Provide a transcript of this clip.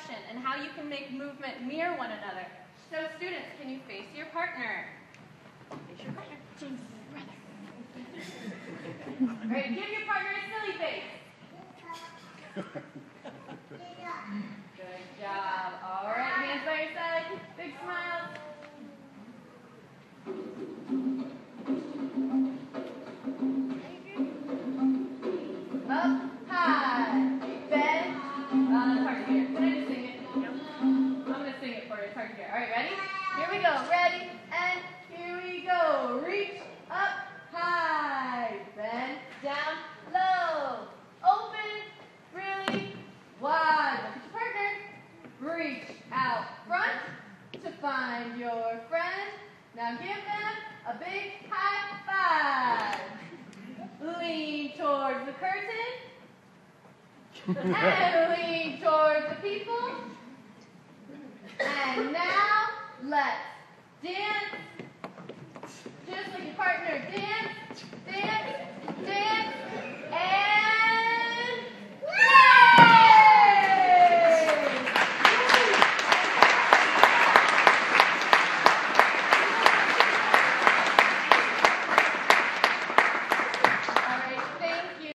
direction and how you can make movement mirror one another. So students, can you face your partner? Face your partner. All right, give your partner a silly face. Good job. All right, hands by your side. Big smiles. Up, high, bend. It's hard to hear. Can I just sing it? I'm going to sing it for you. It's hard to hear. All right, ready? Here we go. Ready? And here we go. Reach up, high, bend, down, low. Open, really wide. Look at your partner. Reach out front to find your friend. Now give them a big high five. Lean towards the curtain. And lean towards the people. And now let's dance. Just like your partner dance.